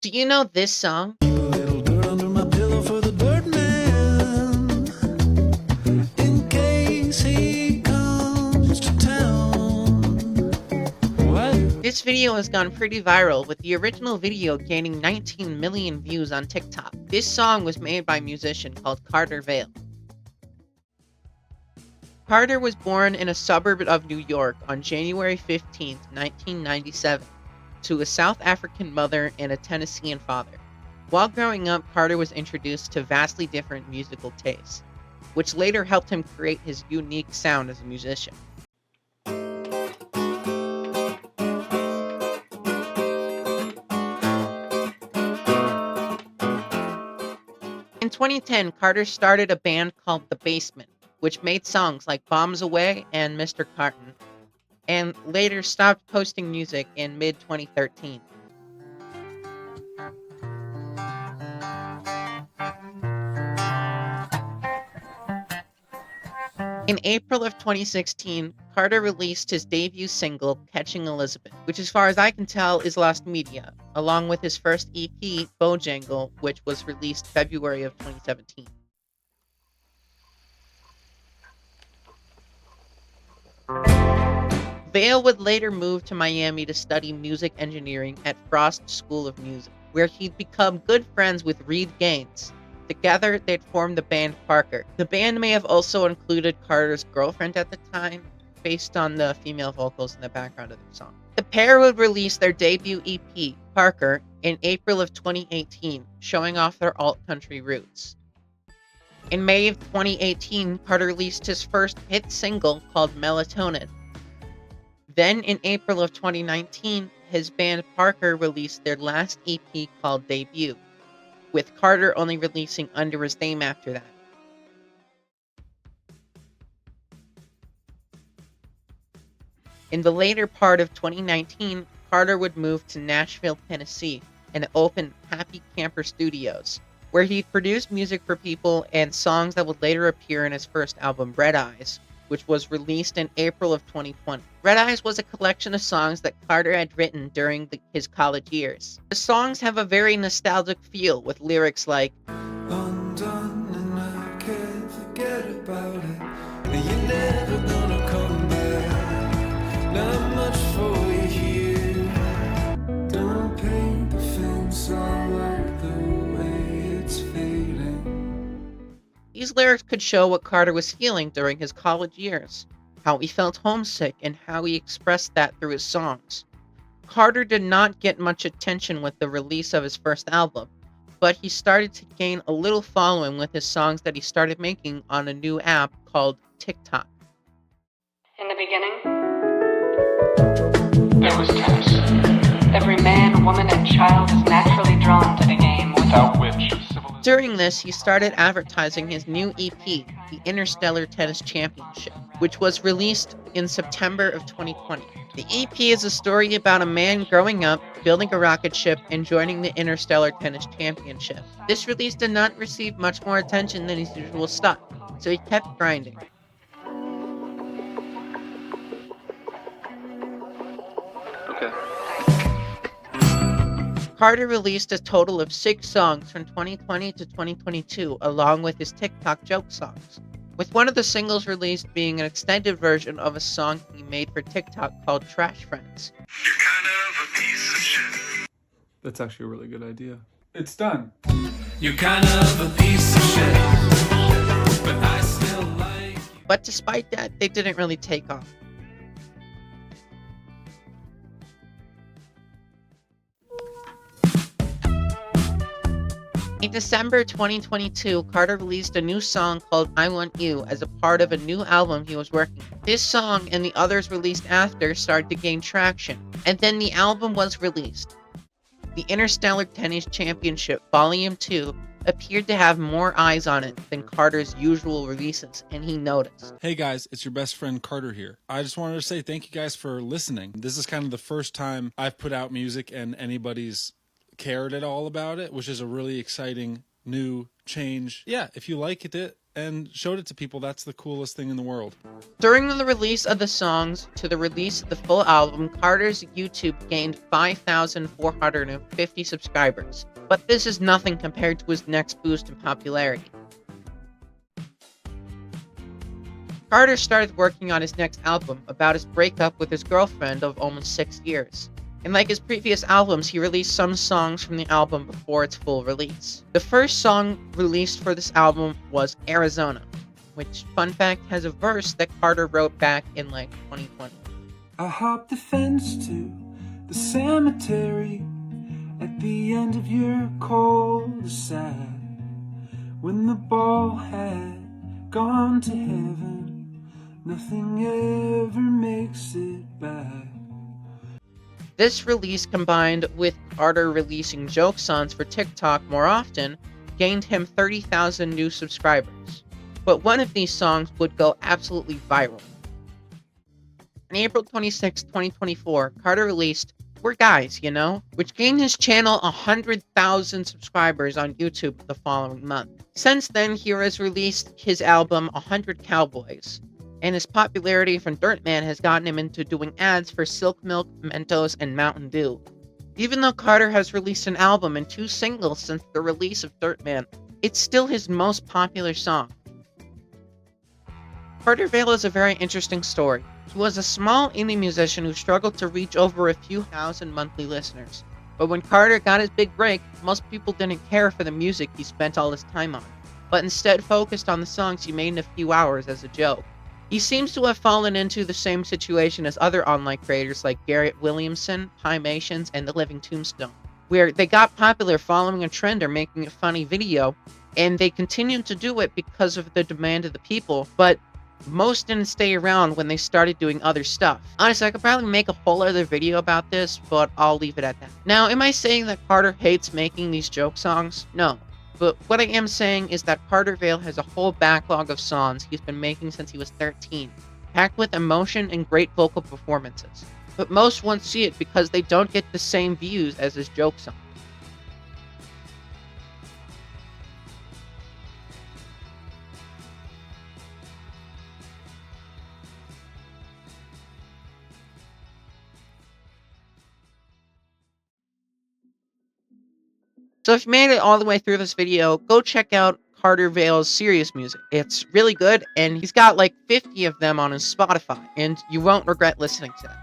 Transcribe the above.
Do you know this song? A little dirt under my pillow for the dirt man, in case he comes to town. What? This video has gone pretty viral, with the original video gaining 19 million views on TikTok. This song was made by a musician called Carter Vail. Carter was born in a suburb of New York on January 15, 1997, to a South African mother and a Tennessean father. While growing up, Carter was introduced to vastly different musical tastes, which later helped him create his unique sound as a musician. In 2010, Carter started a band called The Basement, which made songs like Bombs Away and Mr. Carton, and later stopped posting music in mid 2013. In April of 2016, Carter released his debut single, Catching Elizabeth, which, as far as I can tell, is lost media, along with his first EP, Bojangle, which was released February of 2017. Vail would later move to Miami to study music engineering at Frost School of Music, where he'd become good friends with Reed Gaines. Together, they'd formed the band Parker. The band may have also included Carter's girlfriend at the time, based on the female vocals in the background of the song. The pair would release their debut EP, Parker, in April of 2018, showing off their alt-country roots. In May of 2018, Carter released his first hit single called Melatonin. Then, in April of 2019, his band Parker released their last EP called Debut, with Carter only releasing under his name after that. In the later part of 2019, Carter would move to Nashville, Tennessee, and open Happy Camper Studios, where he'd produce music for people and songs that would later appear in his first album, Red Eyes, which was released in April of 2020. Red Eyes was a collection of songs that Carter had written during his college years. The songs have a very nostalgic feel, with lyrics like, Undone and I can't forget about it. And you're never gonna come back. Not much for you here. Don't paint the fence, I like the way it's fading. these lyrics could show what Carter was feeling during his college years, how he felt homesick, and how he expressed that through his songs. Carter did not get much attention with the release of his first album, but he started to gain a little following with his songs that he started making on a new app called TikTok. In the beginning, there was tennis. Every man, woman, and child is naturally drawn to the game without which civilization. During this, he started advertising his new EP, the Interstellar Tennis Championship, which was released in September of 2020. The EP is a story about a man growing up, building a rocket ship, and joining the Interstellar Tennis Championship. This release did not receive much more attention than his usual stuff, so he kept grinding. Okay. Carter released a total of 6 songs from 2020 to 2022, along with his TikTok joke songs, with one of the singles released being an extended version of a song he made for TikTok called Trash Friends. You're kind of a piece of shit. That's actually a really good idea. It's done. You're kind of a piece of shit, but I still like you. But despite that, they didn't really take off. In December 2022, Carter released a new song called I Want You as a part of a new album he was working on. This song and the others released after started to gain traction, and then the album was released. The Interstellar Tennis Championship Volume 2 appeared to have more eyes on it than Carter's usual releases, and he noticed. Hey guys, it's your best friend Carter here. I just wanted to say thank you guys for listening. This is kind of the first time I've put out music and anybody's cared at all about it, which is a really exciting new change. Yeah, if you liked it and showed it to people. That's the coolest thing in the world. During the release of the songs to the release of the full album, Carter's YouTube gained 5,450 subscribers. But this is nothing compared to his next boost in popularity. Carter started working on his next album about his breakup with his girlfriend of almost 6 years. And like his previous albums, he released some songs from the album before its full release. The first song released for this album was Arizona, which, fun fact, has a verse that Carter wrote back in 2020. I hopped the fence to the cemetery at the end of your cul-de-sac when the ball had gone to heaven. Nothing ever makes it back. This release, combined with Carter releasing joke songs for TikTok more often, gained him 30,000 new subscribers. But one of these songs would go absolutely viral. On April 26, 2024, Carter released We're Guys, You Know, which gained his channel 100,000 subscribers on YouTube the following month. Since then, he has released his album 100 Cowboys, and his popularity from Dirtman has gotten him into doing ads for Silk Milk, Mentos, and Mountain Dew. Even though Carter has released an album and 2 singles since the release of Dirtman, it's still his most popular song. Carter Vail is a very interesting story. He was a small indie musician who struggled to reach over a few thousand monthly listeners. But when Carter got his big break, most people didn't care for the music he spent all his time on, but instead focused on the songs he made in a few hours as a joke. He seems to have fallen into the same situation as other online creators like Garrett Williamson, Pimations, and The Living Tombstone, where they got popular following a trend or making a funny video, and they continued to do it because of the demand of the people, but most didn't stay around when they started doing other stuff. Honestly, I could probably make a whole other video about this, but I'll leave it at that. Now, am I saying that Carter hates making these joke songs? No. But what I am saying is that Carter Vail has a whole backlog of songs he's been making since he was 13, packed with emotion and great vocal performances. But most won't see it because they don't get the same views as his joke songs. So if you made it all the way through this video, go check out Carter Vail's serious music. It's really good, and he's got like 50 of them on his Spotify, and you won't regret listening to them.